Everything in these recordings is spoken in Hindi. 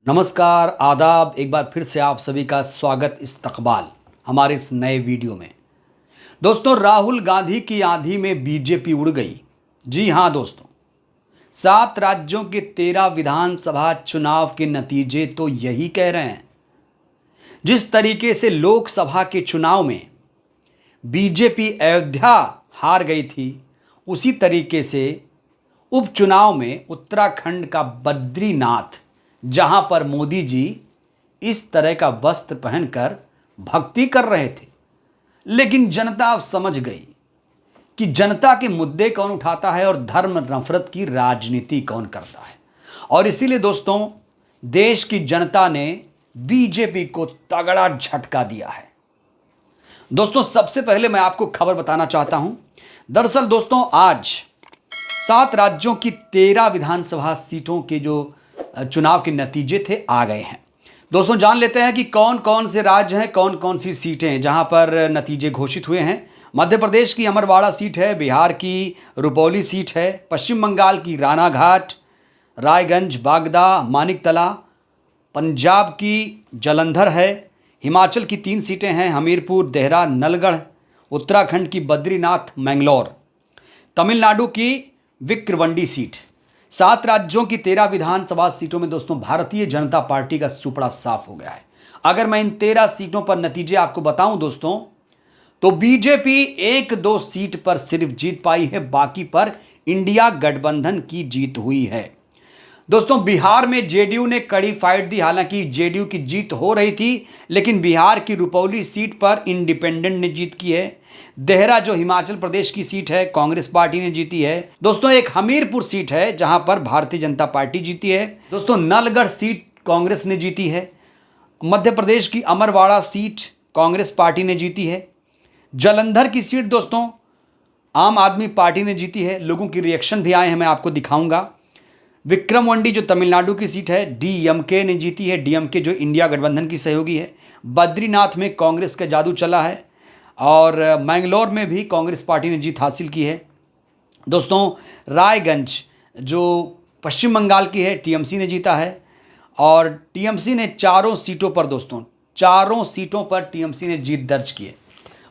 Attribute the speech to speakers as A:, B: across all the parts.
A: नमस्कार, आदाब। एक बार फिर से आप सभी का स्वागत इस्तकबाल हमारे इस नए वीडियो में। दोस्तों, राहुल गांधी की आंधी में बीजेपी उड़ गई। जी हां दोस्तों, 7 राज्यों के 13 विधानसभा चुनाव के नतीजे तो यही कह रहे हैं। जिस तरीके से लोकसभा के चुनाव में बीजेपी अयोध्या हार गई थी, उसी तरीके से उपचुनाव में उत्तराखंड का बद्रीनाथ, जहां पर मोदी जी इस तरह का वस्त्र पहनकर भक्ति कर रहे थे, लेकिन जनता अब समझ गई कि जनता के मुद्दे कौन उठाता है और धर्म नफरत की राजनीति कौन करता है। और इसीलिए दोस्तों, देश की जनता ने बीजेपी को तगड़ा झटका दिया है। दोस्तों, सबसे पहले मैं आपको खबर बताना चाहता हूं। दरअसल दोस्तों, आज 7 राज्यों की 13 विधानसभा सीटों के जो चुनाव के नतीजे थे आ गए हैं। दोस्तों, जान लेते हैं कि कौन कौन से राज्य हैं, कौन कौन सी सीटें हैं जहां पर नतीजे घोषित हुए हैं। मध्य प्रदेश की अमरवाड़ा सीट है, बिहार की रुपौली सीट है, पश्चिम बंगाल की रानाघाट, रायगंज, बागदा, मानिकतला, पंजाब की जलंधर है, हिमाचल की 3 सीटें हैं, हमीरपुर, देहरा, नलगढ़, उत्तराखंड की बद्रीनाथ, मैंगलोर, तमिलनाडु की विक्रवंडी सीट। 7 राज्यों की 13 विधानसभा सीटों में दोस्तों भारतीय जनता पार्टी का सुपड़ा साफ हो गया है। अगर मैं इन 13 सीटों पर नतीजे आपको बताऊं दोस्तों, तो बीजेपी 1-2 सीट पर सिर्फ जीत पाई है, बाकी पर इंडिया गठबंधन की जीत हुई है। दोस्तों, बिहार में जेडीयू ने कड़ी फाइट दी। हालांकि जेडीयू की जीत हो रही थी, लेकिन बिहार की रुपौली सीट पर इंडिपेंडेंट ने जीत की है। देहरा जो हिमाचल प्रदेश की सीट है, कांग्रेस पार्टी ने जीती है। दोस्तों, एक हमीरपुर सीट है जहां पर भारतीय जनता पार्टी जीती है। दोस्तों, नलगढ़ सीट कांग्रेस ने जीती है। मध्य प्रदेश की अमरवाड़ा सीट कांग्रेस पार्टी ने जीती है। जलंधर की सीट दोस्तों आम आदमी पार्टी ने जीती है। लोगों की रिएक्शन भी आए हैं, मैं आपको दिखाऊंगा। विक्रमवंडी जो तमिलनाडु की सीट है, डीएमके ने जीती है। डीएमके जो इंडिया गठबंधन की सहयोगी है। बद्रीनाथ में कांग्रेस का जादू चला है और मैंगलोर में भी कांग्रेस पार्टी ने जीत हासिल की है। दोस्तों, रायगंज जो पश्चिम बंगाल की है, टीएमसी ने जीता है और टीएमसी ने चारों सीटों पर टीएमसी ने जीत दर्ज की है।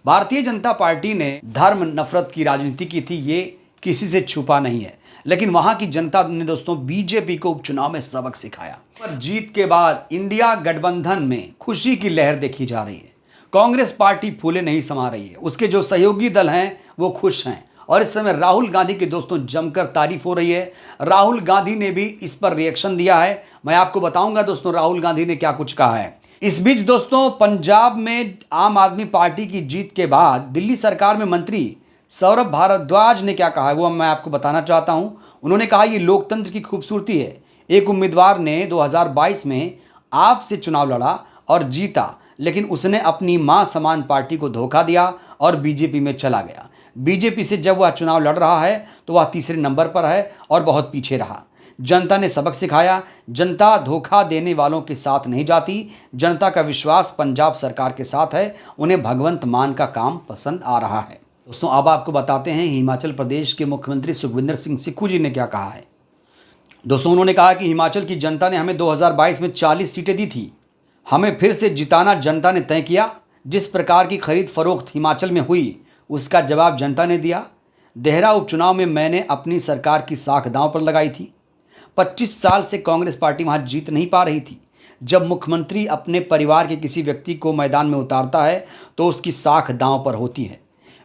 A: भारतीय जनता पार्टी ने धर्म नफरत की राजनीति की थी, ये किसी से छुपा नहीं है, लेकिन वहां की जनता ने दोस्तों बीजेपी को उपचुनाव में सबक सिखाया। पर जीत के बाद इंडिया गठबंधन में खुशी की लहर देखी जा रही है। कांग्रेस पार्टी फूले नहीं समा रही है, उसके जो सहयोगी दल हैं वो खुश हैं और इस समय राहुल गांधी की दोस्तों जमकर तारीफ हो रही है। राहुल गांधी ने भी इस पर रिएक्शन दिया है। मैं आपको बताऊंगा दोस्तों राहुल गांधी ने क्या कुछ कहा है। इस बीच दोस्तों, पंजाब में आम आदमी पार्टी की जीत के बाद दिल्ली सरकार में मंत्री सौरभ भारद्वाज ने क्या कहा है वो मैं आपको बताना चाहता हूं। उन्होंने कहा, ये लोकतंत्र की खूबसूरती है। एक उम्मीदवार ने 2022 में आपसे चुनाव लड़ा और जीता, लेकिन उसने अपनी मां समान पार्टी को धोखा दिया और बीजेपी में चला गया। बीजेपी से जब वह चुनाव लड़ रहा है तो वह तीसरे नंबर पर है और बहुत पीछे रहा। जनता ने सबक सिखाया। जनता धोखा देने वालों के साथ नहीं जाती। जनता का विश्वास पंजाब सरकार के साथ है। उन्हें भगवंत मान का काम पसंद आ रहा है। दोस्तों, अब आपको बताते हैं हिमाचल प्रदेश के मुख्यमंत्री सुखविंदर सिंह सुक्खू जी ने क्या कहा है। दोस्तों, उन्होंने कहा कि हिमाचल की जनता ने हमें 2022 में 40 सीटें दी थी। हमें फिर से जिताना जनता ने तय किया। जिस प्रकार की खरीद फरोख्त हिमाचल में हुई, उसका जवाब जनता ने दिया। देहरा उपचुनाव में मैंने अपनी सरकार की साख दांव पर लगाई थी। 25 साल से कांग्रेस पार्टी वहां जीत नहीं पा रही थी। जब मुख्यमंत्री अपने परिवार के किसी व्यक्ति को मैदान में उतारता है तो उसकी साख दांव पर होती है।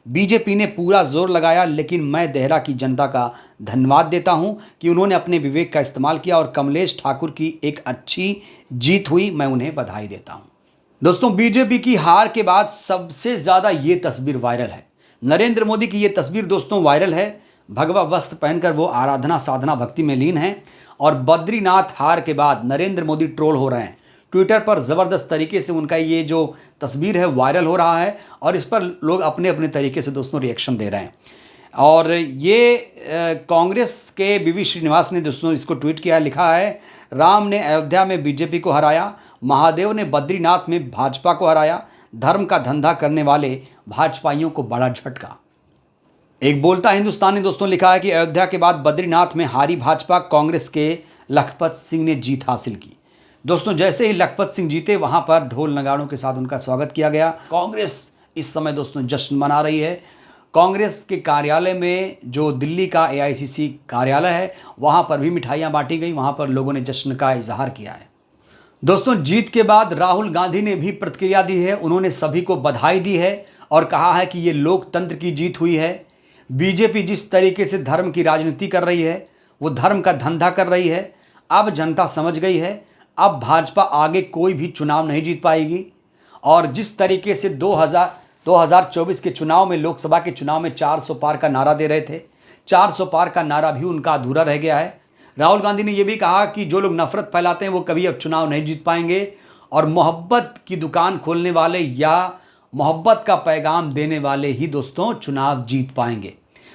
A: बीजेपी ने पूरा जोर लगाया, लेकिन मैं देहरा की जनता का धन्यवाद देता हूं कि उन्होंने अपने विवेक का इस्तेमाल किया और कमलेश ठाकुर की एक अच्छी जीत हुई। मैं उन्हें बधाई देता हूं। दोस्तों, बीजेपी की हार के बाद सबसे ज्यादा ये तस्वीर वायरल है। नरेंद्र मोदी की ये तस्वीर दोस्तों वायरल है। भगवा वस्त्र पहनकर वो आराधना साधना भक्ति में लीन हैं और बद्रीनाथ हार के बाद नरेंद्र मोदी ट्रोल हो रहे हैं। ट्विटर पर ज़बरदस्त तरीके से उनका ये जो तस्वीर है वायरल हो रहा है और इस पर लोग अपने अपने तरीके से दोस्तों रिएक्शन दे रहे हैं। और ये कांग्रेस के बीवी श्रीनिवास ने दोस्तों इसको ट्वीट किया, लिखा है, राम ने अयोध्या में बीजेपी को हराया, महादेव ने बद्रीनाथ में भाजपा को हराया, धर्म का धंधा करने वाले भाजपाइयों को बड़ा झटका। एक बोलता हिंदुस्तान ने दोस्तों लिखा है कि अयोध्या के बाद बद्रीनाथ में हारी भाजपा, कांग्रेस के लखपत सिंह ने जीत हासिल की। दोस्तों जैसे ही लखपत सिंह जीते वहां पर ढोल नगाड़ों के साथ उनका स्वागत किया गया। कांग्रेस इस समय दोस्तों जश्न मना रही है। कांग्रेस के कार्यालय में जो दिल्ली का एआईसीसी कार्यालय है वहां पर भी मिठाइयां बांटी गई, वहां पर लोगों ने जश्न का इजहार किया है। दोस्तों जीत के बाद राहुल गांधी ने भी प्रतिक्रिया दी है। उन्होंने सभी को बधाई दी है और कहा है कि ये लोकतंत्र की जीत हुई है। बीजेपी जिस तरीके से धर्म की राजनीति कर रही है, वो धर्म का धंधा कर रही है, अब जनता समझ गई है। अब भाजपा आगे कोई भी चुनाव नहीं जीत पाएगी। और जिस तरीके से 2024 के चुनाव में, लोकसभा के चुनाव में 400 पार का नारा दे रहे थे, 400 पार का नारा भी उनका अधूरा रह गया है। राहुल गांधी ने यह भी कहा कि जो लोग नफरत फैलाते हैं वो कभी अब चुनाव नहीं जीत पाएंगे और मोहब्बत की दुकान खोलने वाले या मोहब्बत का पैगाम देने वाले ही दोस्तों चुनाव जीत पाएंगे।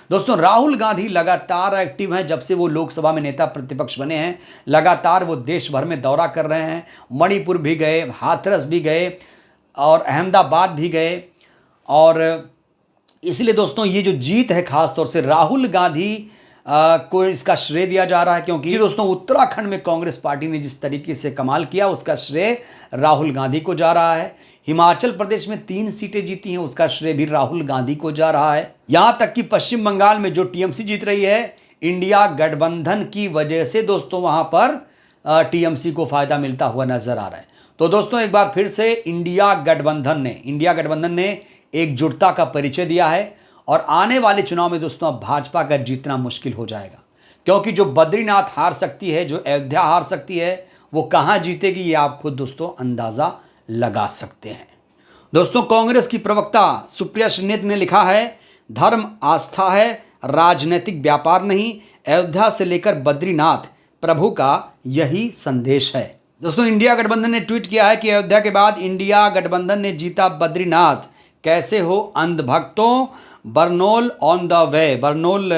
A: दोस्तों राहुल गांधी लगातार एक्टिव हैं। जब से वो लोकसभा में नेता प्रतिपक्ष बने हैं, लगातार वो देश भर में दौरा कर रहे हैं। मणिपुर भी गए, हाथरस भी गए और अहमदाबाद भी गए। और इसलिए दोस्तों ये जो जीत है खासतौर से राहुल गांधी को इसका श्रेय दिया जा रहा है, क्योंकि दोस्तों उत्तराखंड में कांग्रेस पार्टी ने जिस तरीके से कमाल किया उसका श्रेय राहुल गांधी को जा रहा है। हिमाचल प्रदेश में 3 सीटें जीती हैं, उसका श्रेय भी राहुल गांधी को जा रहा है। यहां तक कि पश्चिम बंगाल में जो टीएमसी जीत रही है, इंडिया गठबंधन की वजह से दोस्तों वहां पर टीएमसी को फायदा मिलता हुआ नजर आ रहा है। तो दोस्तों एक बार फिर से इंडिया गठबंधन ने एकजुटता का परिचय दिया है और आने वाले चुनाव में दोस्तों अब भाजपा का जीतना मुश्किल हो जाएगा, क्योंकि जो बद्रीनाथ हार सकती है, जो अयोध्या हार सकती है, वो कहां जीतेगी ये आप खुद दोस्तों अंदाजा लगा सकते हैं। दोस्तों कांग्रेस की प्रवक्ता सुप्रिया श्रीनेत ने लिखा है, धर्म आस्था है, राजनीतिक व्यापार नहीं। अयोध्या से लेकर बद्रीनाथ प्रभु का यही संदेश है। दोस्तों इंडिया गठबंधन ने ट्वीट किया है कि अयोध्या के बाद इंडिया गठबंधन ने जीता बद्रीनाथ, कैसे हो अंधभक्तों, Burnol on the way, Burnol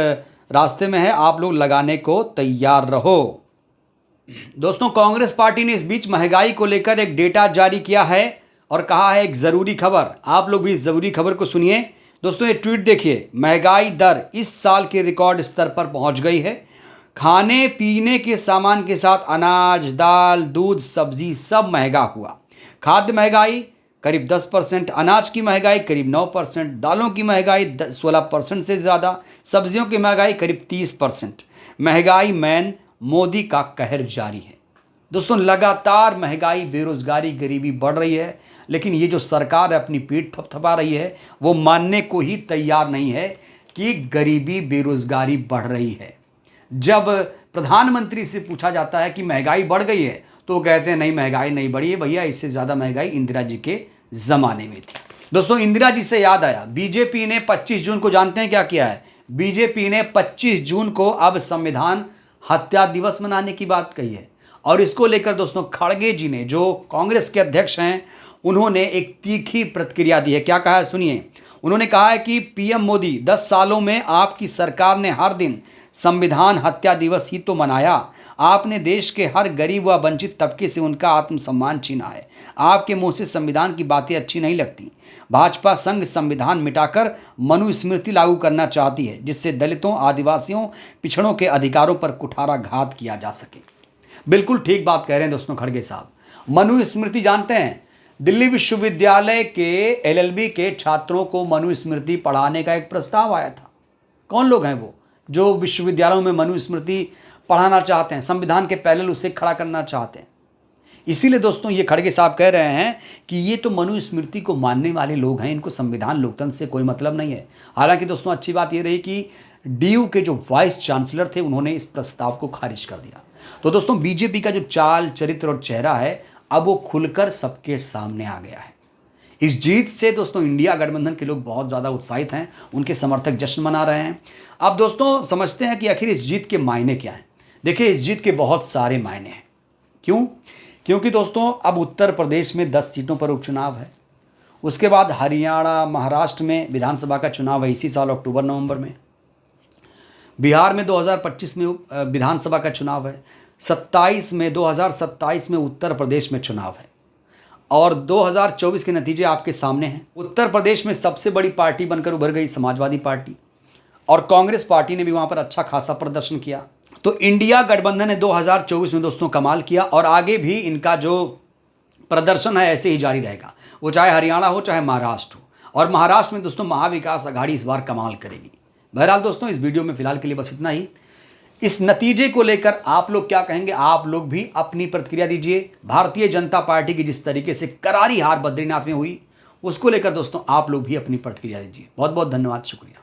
A: रास्ते में है, आप लोग लगाने को तैयार रहो। दोस्तों कांग्रेस पार्टी ने इस बीच महंगाई को लेकर एक डेटा जारी किया है और कहा है एक जरूरी खबर, आप लोग भी इस जरूरी खबर को सुनिए। दोस्तों ये ट्वीट देखिए, महंगाई दर इस साल के रिकॉर्ड स्तर पर पहुंच गई है। खाने पीने के सामान के साथ अनाज, दाल, दूध, सब्जी सब महंगा हुआ। खाद्य महंगाई करीब 10%, अनाज की महंगाई करीब 9%, दालों की महंगाई 16% से ज़्यादा, सब्जियों की महंगाई करीब 30%। महंगाई मैन मोदी का कहर जारी है। दोस्तों लगातार महंगाई, बेरोजगारी, गरीबी बढ़ रही है, लेकिन ये जो सरकार अपनी पीठ थपथपा रही है वो मानने को ही तैयार नहीं है कि गरीबी, बेरोजगारी बढ़ रही है। जब प्रधानमंत्री से पूछा जाता है कि महंगाई बढ़ गई है तो वो कहते हैं नहीं महंगाई नहीं बढ़ी है भैया, इससे ज़्यादा महंगाई इंदिरा जी के ज़माने में थी। दोस्तों इंदिरा जी से याद आया, बीजेपी ने 25 जून को जानते हैं क्या किया है? बीजेपी ने 25 जून को अब संविधान हत्या दिवस मनाने की बात कही है। और इसको लेकर दोस्तों खड़गे जी ने, जो कांग्रेस के अध्यक्ष हैं, उन्होंने एक तीखी प्रतिक्रिया दी है। क्या कहा है सुनिए। उन्होंने कहा है कि पीएम मोदी 10 सालों में आपकी सरकार ने हर दिन संविधान हत्या दिवस ही तो मनाया। आपने देश के हर गरीब व वंचित तबके से उनका आत्मसम्मान छीना है। आपके मुंह से संविधान की बातें अच्छी नहीं लगती। भाजपा संघ संविधान मिटाकर मनुस्मृति लागू करना चाहती है, जिससे दलितों, आदिवासियों, पिछड़ों के अधिकारों पर कुठाराघात किया जा सके। बिल्कुल ठीक बात कह रहे हैं दोस्तों खड़गे साहब। मनुस्मृति जानते हैं, दिल्ली विश्वविद्यालय के एलएलबी के छात्रों को मनुस्मृति पढ़ाने का एक प्रस्ताव आया था। कौन लोग हैं वो जो विश्वविद्यालयों में मनुस्मृति पढ़ाना चाहते हैं, संविधान के पहले उसे खड़ा करना चाहते हैं? इसीलिए दोस्तों ये खड़गे साहब कह रहे हैं कि ये तो मनुस्मृति को मानने वाले लोग हैं, इनको संविधान लोकतंत्र से कोई मतलब नहीं है। हालांकि दोस्तों अच्छी बात ये रही कि डीयू के जो वाइस चांसलर थे उन्होंने इस प्रस्ताव को खारिज कर दिया। तो दोस्तों बीजेपी का जो चाल, चरित्र और चेहरा है अब वो खुलकर सबके सामने आ गया है। इस जीत से दोस्तों इंडिया गठबंधन के लोग बहुत ज़्यादा उत्साहित हैं, उनके समर्थक जश्न मना रहे हैं। अब दोस्तों समझते हैं कि आखिर इस जीत के मायने क्या हैं। देखिए इस जीत के बहुत सारे मायने हैं। क्यों? क्योंकि दोस्तों अब उत्तर प्रदेश में 10 सीटों पर उपचुनाव है। उसके बाद हरियाणा, महाराष्ट्र में विधानसभा का चुनाव है इसी साल अक्टूबर-नवंबर में। बिहार में 2025 में विधानसभा का चुनाव है। 2027 में उत्तर प्रदेश में चुनाव है और 2024 के नतीजे आपके सामने हैं। उत्तर प्रदेश में सबसे बड़ी पार्टी बनकर उभर गई समाजवादी पार्टी और कांग्रेस पार्टी ने भी वहाँ पर अच्छा खासा प्रदर्शन किया। तो इंडिया गठबंधन ने 2024 में दोस्तों कमाल किया और आगे भी इनका जो प्रदर्शन है ऐसे ही जारी रहेगा, वो चाहे हरियाणा हो चाहे महाराष्ट्र हो। और महाराष्ट्र में दोस्तों महाविकास आघाड़ी इस बार कमाल करेगी। बहरहाल दोस्तों इस वीडियो में फिलहाल के लिए बस इतना ही। इस नतीजे को लेकर आप लोग क्या कहेंगे, आप लोग भी अपनी प्रतिक्रिया दीजिए। भारतीय जनता पार्टी की जिस तरीके से करारी हार बद्रीनाथ में हुई उसको लेकर दोस्तों आप लोग भी अपनी प्रतिक्रिया दीजिए। बहुत बहुत धन्यवाद, शुक्रिया।